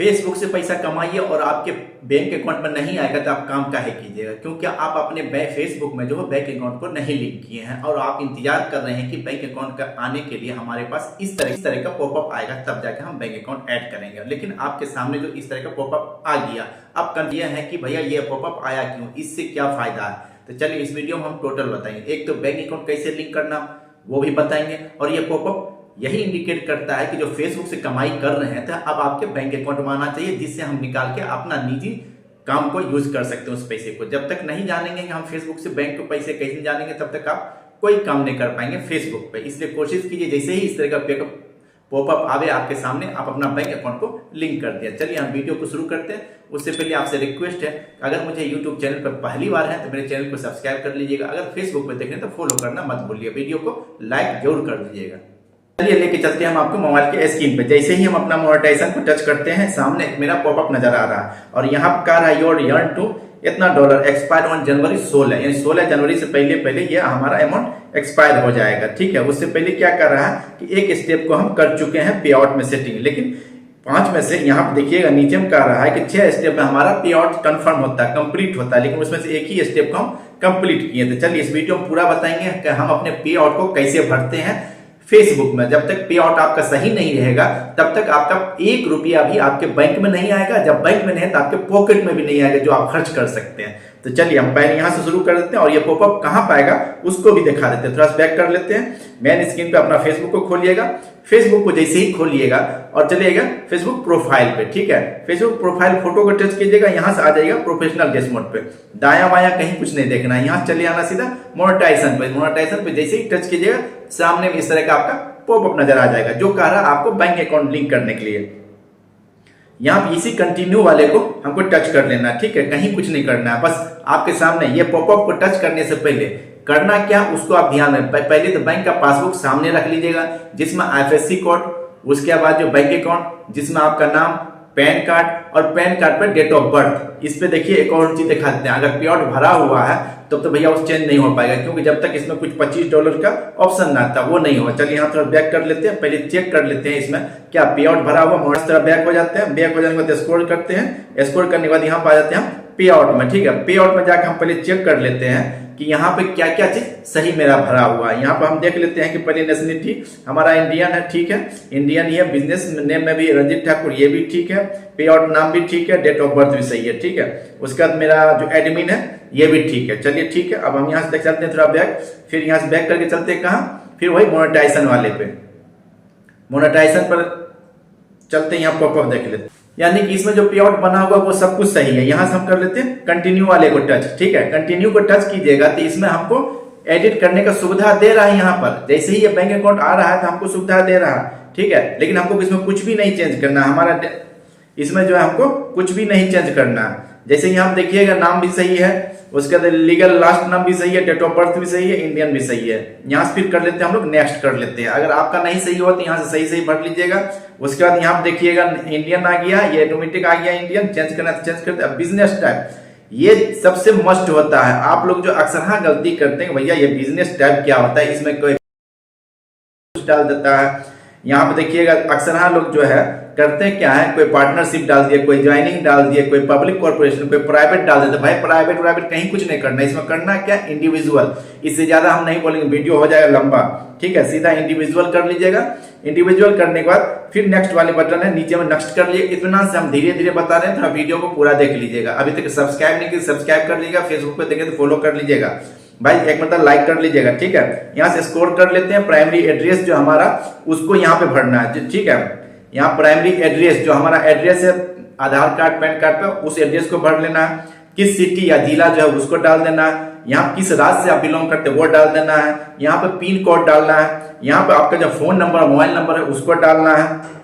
Facebook से पैसा कमाइए और आपके बैंक अकाउंट में नहीं आएगा तो आप काम काहे कीजिएगा, क्योंकि आप अपने फेसबुक में जो है बैंक अकाउंट को नहीं लिंक किए हैं और आप इंतजार कर रहे हैं कि बैंक अकाउंट का आने के लिए हमारे पास इस तरह का पॉपअप आएगा, तब जाकर हम बैंक अकाउंट ऐड करेंगे। लेकिन आपके सामने जो इस तरह का पॉपअप आ गया, अब कंफ्यूजन है कि भैया ये पॉपअप आया क्यों, इससे क्या फायदा है। तो चलिए इस वीडियो में हम टोटल बताएंगे। एक तो बैंक अकाउंट कैसे लिंक करना वो भी बताएंगे, और ये पॉपअप यही इंडिकेट करता है कि जो फेसबुक से कमाई कर रहे हैं तो अब आपके बैंक अकाउंट में आना चाहिए, जिससे हम निकाल के अपना निजी काम को यूज कर सकते हैं उस पैसे को। जब तक नहीं जानेंगे कि हम फेसबुक से बैंक को पैसे कैसे जानेंगे, तब तक आप कोई काम नहीं कर पाएंगे फेसबुक पे। इसलिए कोशिश कीजिए जैसे ही इस तरह का पॉपअप आवे आपके सामने, आप अपना बैंक अकाउंट को लिंक कर दिया। चलिए हम वीडियो को शुरू करते हैं। उससे पहले आपसे रिक्वेस्ट है, अगर मुझे यूट्यूब चैनल पर पहली बार है तो मेरे चैनल को सब्सक्राइब कर लीजिएगा। अगर फेसबुक पर देख रहे हैं तो फॉलो करना मत भूलिए, वीडियो को लाइक जरूर कर दीजिएगा। चलिए लेके चलते हैं हम आपको मोबाइल के स्क्रीन पे। जैसे ही हम अपना मोनेटाइजेशन को टच करते हैं, सामने मेरा पॉपअप नजर आ रहा है और यहाँ पर कह रहा है योर अर्न टू इतना डॉलर एक्सपायर ऑन जनवरी 16, यानी 16 जनवरी से पहले ये हमारा अमाउंट एक्सपायर हो जाएगा। ठीक है, उससे पहले क्या कर रहा है कि एक स्टेप को हम कर चुके हैं पे आउट में सेटिंग, लेकिन 5 में से यहाँ पर देखिएगा नीचे में कह रहा है कि 6 स्टेप में हमारा पे आउट कंफर्म होता है, कंप्लीट होता है, लेकिन उसमें से एक ही स्टेप को हम कंप्लीट किए। तो चलिए इस वीडियो में पूरा बताएंगे कि हम अपने पे आउट को कैसे भरते हैं फेसबुक में। जब तक पे आउट आपका सही नहीं रहेगा तब तक आपका 1 रुपया भी आपके बैंक में नहीं आएगा। जब बैंक में नहीं है तो आपके पॉकेट में भी नहीं आएगा जो आप खर्च कर सकते हैं। तो चलिए हम पहले यहां से शुरू कर देते हैं और ये पॉपअप कहां पाएगा उसको भी दिखा देते हैं। थोड़ा सा बैक कर लेते हैं। मेन स्क्रीन पे अपना फेसबुक को खोलिएगा। फेसबुक को जैसे ही खोलिएगा और चलिएगा फेसबुक प्रोफाइल पे। ठीक है, फेसबुक प्रोफाइल फोटो को टच कीजिएगा, यहां से आ जाएगा प्रोफेशनल गेस्ट मोड पे। दाया बाया कहीं कुछ नहीं देखना है, यहां चले आना सीधा मोनेटाइजेशन पे। मोनेटाइजेशन पे जैसे ही टच कीजिएगा सामने में इस तरह का आपका पॉपअप नजर आ जाएगा जो कह रहा है आपको बैंक अकाउंट लिंक करने के लिए। यहाँ पे इसी कंटिन्यू वाले को हमको टच कर लेना है। ठीक है, कहीं कुछ नहीं करना है, बस आपके सामने ये पॉपअप को टच करने से पहले करना क्या उसको आप ध्यान में, पहले तो बैंक का पासबुक सामने रख लीजिएगा जिसमें IFSC कोड, उसके बाद जो बैंक अकाउंट जिसमें आपका नाम, पैन कार्ड और पैन कार्ड पर डेट ऑफ बर्थ। इस पे देखिए एक और चीज दिखा देते हैं, अगर पे आउट भरा हुआ है तब तो भैया उस चेंज नहीं हो पाएगा, क्योंकि जब तक इसमें कुछ $25 का ऑप्शन ना था वो नहीं होगा। चलिए यहाँ थोड़ा बैक कर लेते हैं, पहले चेक कर लेते हैं इसमें क्या पे आउट भरा हुआ। इस तरह बैक हो जाते हैं, बैक हो जाने के बाद स्क्रॉल करते हैं, स्क्रॉल करने के बाद यहाँ पे आ जाते हैं हम पे आउट में। ठीक है, पे आउट में जाकर हम पहले चेक कर लेते हैं कि यहाँ पे क्या क्या चीज सही मेरा भरा हुआ है। यहाँ पे हम देख लेते हैं कि पहले नेशनलिटी हमारा इंडियन है। ठीक है, इंडियन ही है। बिजनेस नेम में भी रंजीत ठाकुर, ये भी ठीक है। पे आउट नाम भी ठीक है, डेट ऑफ बर्थ भी सही है। ठीक है, उसके बाद मेरा जो एडमिन है ये भी ठीक है। चलिए ठीक है, अब हम यहाँ से देख चलते हैं थोड़ा बैक, फिर यहाँ से बैक करके चलते हैं कहाँ, फिर वही मोनेटाइजेशन वाले पे। मोनेटाइजेशन पर चलते हैं, यहाँ पॉपअप देख लेते हैं। यानी कि इसमें जो पे आउट बना हुआ वो सब कुछ सही है। यहां से हम कर लेते हैं कंटिन्यू वाले को टच। ठीक है, कंटिन्यू को टच कीजिएगा तो इसमें हमको एडिट करने का सुविधा दे रहा है। यहाँ पर जैसे ही ये बैंक अकाउंट आ रहा है तो हमको सुविधा दे रहा है। ठीक है, लेकिन हमको इसमें कुछ भी नहीं चेंज करना, हमारा इसमें जो है हमको कुछ भी नहीं चेंज करना। जैसे यहाँ देखिएगा नाम भी सही है, उसके बाद लीगल लास्ट नाम भी सही है, डेट ऑफ बर्थ भी सही है, इंडियन भी सही है। यहाँ से फिर कर लेते हैं हम लोग नेक्स्ट कर लेते हैं। अगर आपका नहीं सही हो तो यहाँ से सही भर लीजिएगा। उसके बाद यहाँ देखिएगा इंडियन आ गया, ये ऑटोमेटिक आ गया इंडियन, चेंज करना तो चेंज करते हैं। बिजनेस टाइप ये सबसे मस्ट होता है। आप लोग जो अक्सर गलती करते हैं भैया ये बिजनेस टाइप क्या होता है, इसमें कोई डाल देता है। यहाँ पे देखिएगा अक्सर लोग जो है करते हैं क्या है, कोई पार्टनरशिप डाल दिया, कोई ज्वाइनिंग डाल दिया, कोई पब्लिक कॉर्पोरेशन, कोई प्राइवेट डाल देते। भाई प्राइवेट कहीं कुछ नहीं करना, इसमें करना क्या इंडिविजुअल। इससे ज्यादा हम नहीं बोलेंगे, वीडियो हो जाएगा लंबा। ठीक है, सीधा इंडिविजुअल कर लीजिएगा। इंडिविजुअल करने के बाद फिर नेक्स्ट वाले बटन है नीचे में, नेक्स्ट कर लिए। इतना से हम धीरे धीरे बता रहे हैं, थोड़ा वीडियो को पूरा देख लीजिएगा। अभी तक सब्सक्राइब नहीं किया सब्सक्राइब कर लीजिएगा, फेसबुक पे देखें तो फॉलो कर लीजिएगा भाई, एक मतलब लाइक कर लीजिएगा। ठीक है, यहाँ से स्कोर कर लेते हैं। प्राइमरी एड्रेस जो हमारा उसको यहाँ पे भरना है। ठीक है, यहाँ प्राइमरी एड्रेस जो हमारा एड्रेस है आधार कार्ड पैन कार्ड पे, उस एड्रेस को भर लेना है। किस सिटी या जिला जो है उसको डाल देना है। यहाँ किस राज्य से आप बिलोंग करते हैं वो डाल देना है। यहाँ पे पिन कोड डालना है। यहाँ पे आपका जो फोन नंबर मोबाइल नंबर है उसको डालना है।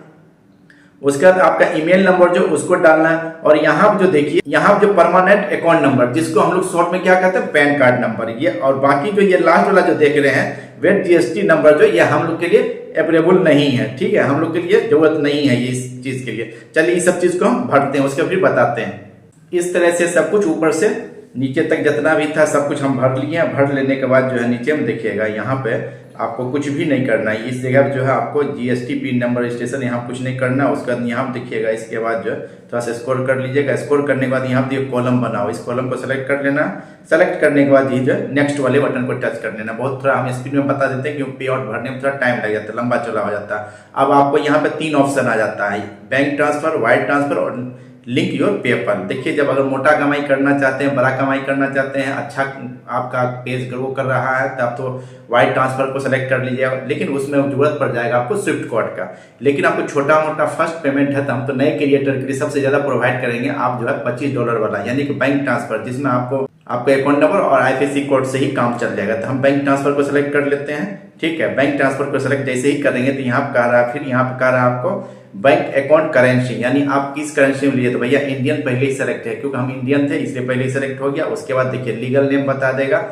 उसके बाद आपका ईमेल नंबर जो उसको डालना है। और यहाँ जो देखिए यहाँ जो परमानेंट अकाउंट नंबर जिसको हम लोग शॉर्ट में क्या कहते हैं पैन कार्ड नंबर ये। और बाकी जो ये लास्ट वाला जो देख रहे हैं वेट GST नंबर जो ये हम लोग के लिए अवेलेबल नहीं है। ठीक है, हम लोग के लिए जरूरत नहीं है ये इस चीज के लिए। चलिए इस सब चीज को हम भरते हैं, उसके फिर बताते हैं। इस तरह से सब कुछ ऊपर से नीचे तक जितना भी था सब कुछ हम भर लिए हैं। भर लेने के बाद जो है नीचे में देखिएगा यहाँ पे आपको कुछ भी नहीं करना है। इस जगह जो है आपको जीएसटी पिन नंबर रजिस्ट्रेशन यहाँ कुछ नहीं करना है। उसके बाद यहाँ देखिएगा, इसके बाद जो है थोड़ा सा स्क्रॉल कर लीजिएगा। स्क्रॉल करने के बाद यहाँ पे कॉलम बना हो, इस कॉलम को सेलेक्ट कर लेना। सेलेक्ट करने के बाद ये जो है नेक्स्ट वाले बटन को टच कर लेना। बहुत थोड़ा हम स्पीड में बता देते हैं क्योंकि पे आउट भरने में थोड़ा टाइम लग जाता है, लंबा चौड़ा हो जाता है। अब आपको यहाँ पे 3 ऑप्शन आ जाता है, बैंक ट्रांसफर, वायर ट्रांसफर और लिंक योर पेपल। देखिए, जब अगर मोटा कमाई करना चाहते हैं, बड़ा कमाई करना चाहते हैं, अच्छा आपका पेज ग्रो कर रहा है, तब तो वायर ट्रांसफर को सेलेक्ट कर लीजिए, लेकिन उसमें जरूरत पड़ जाएगा आपको स्विफ्ट कोड का। लेकिन आपको छोटा मोटा फर्स्ट पेमेंट है तो हम तो नए क्रिएटर के लिए सबसे ज्यादा प्रोवाइड करेंगे। आप जो है $25 वाला यानी कि बैंक ट्रांसफर, जिसमें आपको आपका अकाउंट नंबर और आईएफएससी कोड से ही काम चल जाएगा। तो हम बैंक ट्रांसफर को सेलेक्ट कर लेते हैं। ठीक है, बैंक ट्रांसफर को सेलेक्ट जैसे ही करेंगे तो यहाँ पे कह रहा है, फिर यहाँ पे कह रहा है आपको बैंक अकाउंट करेंसी, यानी आप किस करेंसी में लिए। तो भैया इंडियन पहले ही सेलेक्ट है, क्योंकि हम इंडियन थे इसलिए पहले ही सेलेक्ट हो गया। उसके बाद देखिए लीगल नेम बता देगा,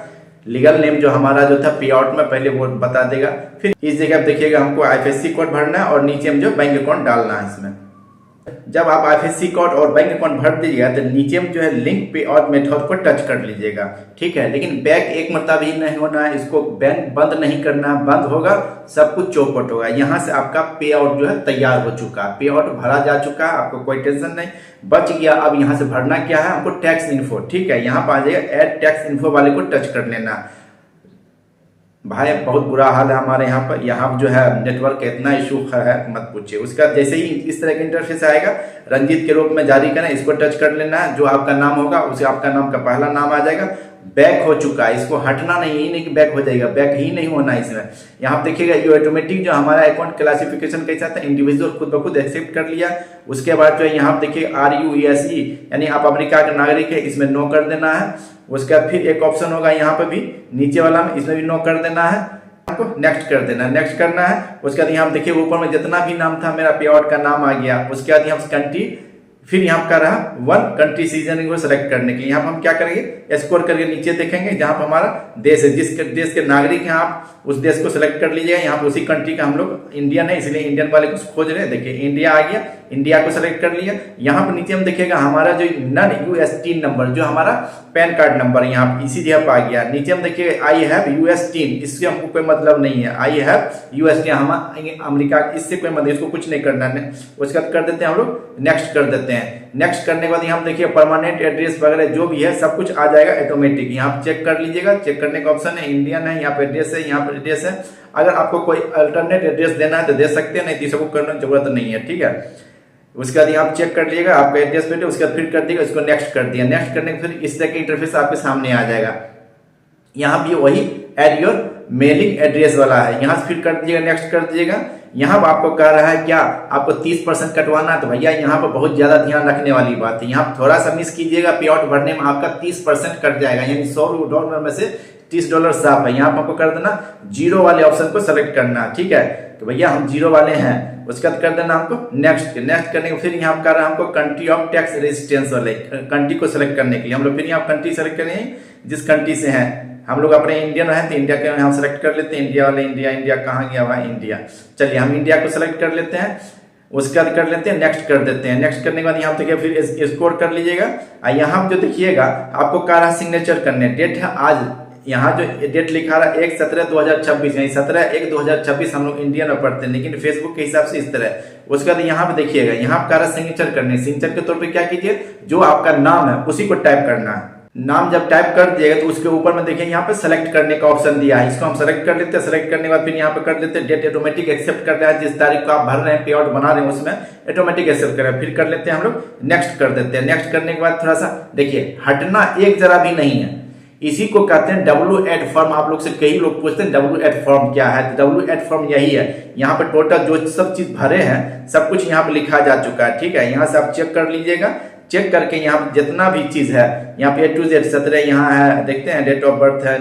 लीगल नेम जो हमारा जो था पे आउट में पहले वो बता देगा। फिर इस जगह देखिएगा हमको आईएफएससी कोड भरना है और नीचे में जो बैंक अकाउंट डालना है। इसमें जब आप आईएफएससी कोड और बैंक अकाउंट भर दीजिएगा तो नीचे में जो है लिंक पे आउट मेथड को टच कर लीजिएगा। ठीक है, लेकिन बैक एक मरतबा ही नहीं होना है, इसको बैंक बंद नहीं करना, बंद होगा सब कुछ चौपट होगा। यहाँ से आपका पे आउट जो है तैयार हो चुका है, पे आउट भरा जा चुका है, आपको कोई टेंशन नहीं, बच गया। अब यहाँ से भरना क्या है हमको, टैक्स इन्फो। ठीक है, यहाँ पर आ जाएगा ऐड टैक्स इन्फो वाले को टच कर लेना। भाई बहुत बुरा हाल है हमारे यहाँ पर, यहाँ जो है नेटवर्क का इतना इशू है मत पूछिए। उसका जैसे ही इस तरह का इंटरफेस आएगा, रंजीत के रूप में जारी करें, इसको टच कर लेना है। जो आपका नाम होगा उसे आपका नाम का पहला नाम आ जाएगा। बैक हो चुका है, इसको हटना नहीं, यही नहीं कि बैक हो जाएगा, बैक ही नहीं होना इसमें। यहाँ पे देखिएगा ये ऑटोमेटिक जो हमारा अकाउंट क्लासिफिकेशन कैसा था, इंडिविजुअल खुद ब खुद एक्सेप्ट कर लिया। उसके बाद जो है यहाँ पे देखिए RUESE यानी आप अमेरिका के नागरिक है, इसमें नो कर देना है। उसके बाद फिर एक ऑप्शन होगा यहाँ पे भी नीचे वाला में, इसमें भी नो कर देना है, आपको नेक्स्ट कर देना है, नेक्स्ट करना है। उसके बाद यहाँ देखिए ऊपर में जितना भी नाम था मेरा पे आउट का नाम आ गया। उसके बाद यहाँ कंट्री, फिर यहाँ का रहा 1 कंट्री सीजन को सेलेक्ट करने के लिए यहाँ पर हम क्या करेंगे, स्कोर करके नीचे देखेंगे जहाँ पर हमारा देश है, जिस देश के नागरिक हैं आप उस देश को सेलेक्ट कर लीजिएगा। यहाँ पर उसी कंट्री का हम लोग इंडियन है इसलिए इंडियन वाले को खोज रहे हैं। देखिए इंडिया आ गया, इंडिया को सेलेक्ट कर लिया। यहाँ पर नीचे हम देखिएगा हमारा जो नन USTIN नंबर, जो हमारा पैन कार्ड नंबर यहाँ इसी जगह पर आ गया। नीचे हम देखिए आई हैव USTIN, इससे हमको कोई मतलब नहीं है। आई हैव USTIN हम अमेरिका, इससे कोई मतलब, इसको कुछ नहीं करना है। उसके बाद कर देते हैं हम लोग नेक्स्ट कर देते हैं। नेक्स्ट करने के बाद यहाँ देखिए परमानेंट एड्रेस वगैरह जो भी है सब कुछ आ जाएगा ऑटोमेटिक। यहाँ चेक कर लीजिएगा, चेक करने का ऑप्शन है, इंडियन है, यहाँ पे एड्रेस है, यहाँ पे एड्रेस है। अगर आपको कोई अल्टरनेट एड्रेस देना है तो दे सकते हैं, नहीं तो इसको करने की जरूरत नहीं है। ठीक है, उसके बाद यहाँ चेक कर लीजिएगा आपका एड्रेस पे, उसके बाद फिर कर दिएगा, उसको नेक्स्ट कर दिया। नेक्स्ट करने के फिर इस तरह का इंटरफेस आपके सामने आ जाएगा। यहाँ भी वही एड योर मेलिंग एड्रेस वाला है, यहाँ से फिर कर दीजिएगा, नेक्स्ट कर दीजिएगा। यहाँ पर आपको कह रहा है क्या आपको 30% कटवाना है, तो भैया यहाँ पर बहुत ज्यादा ध्यान रखने वाली बात है। यहाँ थोड़ा सा मिस कीजिएगा, पे आउट भरने में आपका 30% कट जाएगा, यानी $100 में से $30 साफ है। यहाँ पर आपको कर देना जीरो वाले ऑप्शन को सेलेक्ट करना। ठीक है, तो भैया हम जीरो वाले हैं, उसके बाद कर देना हमको नेक्स्ट। नेक्स्ट करने के फिर यहाँ कर रहा है हमको कंट्री ऑफ टैक्स रेजिस्टेंस वाले कंट्री को सेलेक्ट करने के लिए हम लोग फिर यहाँ कंट्री सेलेक्ट करेंगे जिस कंट्री से हैं। हम लोग अपने इंडियन हैं तो इंडिया के हम सेलेक्ट कर लेते हैं, इंडिया वाले। इंडिया कहाँ गया भाई, इंडिया। चलिए हम इंडिया को सेलेक्ट कर लेते हैं, उसके बाद कर लेते हैं नेक्स्ट कर देते हैं। नेक्स्ट करने के बाद यहाँ देखिए फिर स्कोर कर लीजिएगा। यहाँ जो देखिएगा आपको कह रहा है सिग्नेचर करने, डेट है आज, यहाँ जो डेट लिखा रहा है 1/7/2026, यानी 17/1/2026 हम लोग इंडियन में पढ़ते हैं, लेकिन फेसबुक के हिसाब से इस तरह। उसके बाद यहाँ पे देखिएगा यहाँ पे कह रहा है सिग्नेचर करने। सिग्नेचर के तौर पे क्या कीजिए, जो आपका नाम है उसी को टाइप करना है। नाम जब टाइप कर दिएगा तो उसके ऊपर में देखिए यहाँ पे सेलेक्ट करने का ऑप्शन दिया है, इसको हम सेलेक्ट कर लेते हैं। सेलेक्ट करने के बाद फिर यहाँ पे कर लेते हैं डेट ऑटोमेटिक एक्सेप्ट कर रहा है, जिस तारीख को आप भर रहे हैं पे आउट बना रहे हैं उसमें ऑटोमेटिक एक्सेप्ट कर रहे हैं। फिर कर लेते हैं हम लोग नेक्स्ट कर देते हैं। नेक्स्ट करने के बाद थोड़ा सा देखिए हटना एक जरा भी नहीं है, इसी को कहते हैं WH फॉर्म। आप लोग से कई लोग पूछते हैं WH फॉर्म क्या है, तो WH फॉर्म यही है। यहाँ पे टोटल जो सब चीज भरे हैं सब कुछ यहाँ पे लिखा जा चुका है। ठीक है, यहाँ से आप चेक कर लीजिएगा। चेक करके यहाँ पे जितना भी चीज है यहाँ पे A to Z 17 यहाँ है, देखते हैं डेट ऑफ बर्थ है,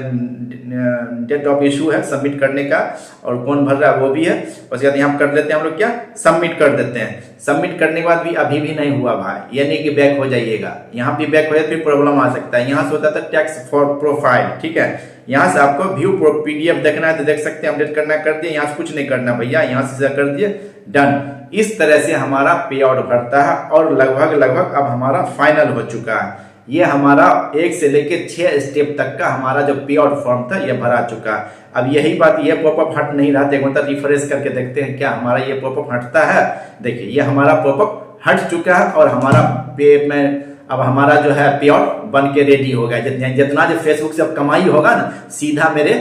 डेट ऑफ इशू है सबमिट करने का, और कौन भर रहा है वो भी है। उसके बाद यहाँ कर लेते हैं हम लोग क्या, सबमिट कर देते हैं। सबमिट करने के बाद भी अभी भी नहीं हुआ भाई, यानी कि बैक हो जाइएगा। यहाँ भी बैक हो जाए फिर प्रॉब्लम आ सकता है। यहाँ से होता था टैक्स फॉर प्रोफाइल। ठीक है, यहाँ से आपको व्यू PDF देखना है तो देख सकते हैं, अपडेट करना कर दिए, यहाँ से कुछ नहीं करना भैया, यहाँ से कर दिए डन। इस तरह से हमारा पे आउट भरता है और लगभग अब हमारा फाइनल हो चुका है। ये हमारा 1 से लेके 6 स्टेप तक का हमारा जो पे आउट फॉर्म था ये भरा चुका। अब यही बात, ये पॉपअप हट नहीं रहा, एक बार रिफ्रेश करके देखते हैं क्या हमारा ये पॉपअप हटता है। देखिए ये हमारा पॉपअप हट चुका है और हमारा पे में अब हमारा जो है पे आउट बन के रेडी हो गया। जितना जो फेसबुक से अब कमाई होगा ना, सीधा मेरे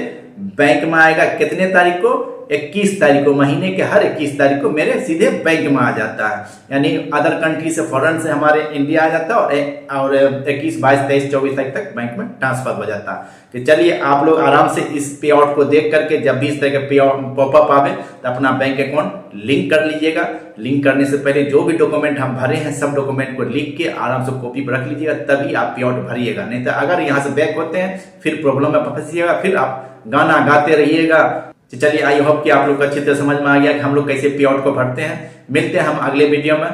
बैंक में आएगा। कितने तारीख को? 21 तारीख को, महीने के हर 21 तारीख को मेरे सीधे बैंक में आ जाता है। यानी अदर कंट्री से, फॉरेन से हमारे इंडिया आ जाता है और 21, 22, 23, 24 तारीख तक बैंक में ट्रांसफर हो जाता है। तो चलिए आप लोग आराम से इस पे आउट को देख करके जब भी इस तरह के पे आउट पॉपअप आवे तो अपना बैंक अकाउंट लिंक कर लीजिएगा। लिंक करने से पहले जो भी डॉक्यूमेंट हम भरे हैं सब डॉक्यूमेंट को लिख के आराम से कॉपी पर रख लीजिएगा, तभी आप पे आउट भरिएगा। नहीं तो अगर यहाँ से बैक होते हैं फिर प्रॉब्लम में फंसिएगा, फिर आप गाना गाते रहिएगा। चलिए आई होप कि आप लोग को अच्छी तरह समझ में आ गया कि हम लोग कैसे पे आउट को भरते हैं। मिलते हैं हम अगले वीडियो में।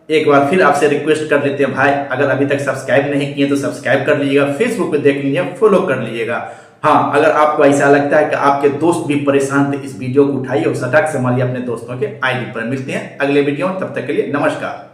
एक बार फिर आपसे रिक्वेस्ट कर देते हैं भाई, अगर अभी तक सब्सक्राइब नहीं किए तो सब्सक्राइब कर लीजिएगा, फेसबुक पे देख लीजिए, फॉलो कर लीजिएगा। हाँ, अगर आपको ऐसा लगता है कि आपके दोस्त भी परेशान थे, इस वीडियो को उठाइए और सटक से मारिए अपने दोस्तों के आईडी पर। मिलते हैं अगले वीडियो में, तब तक के लिए नमस्कार।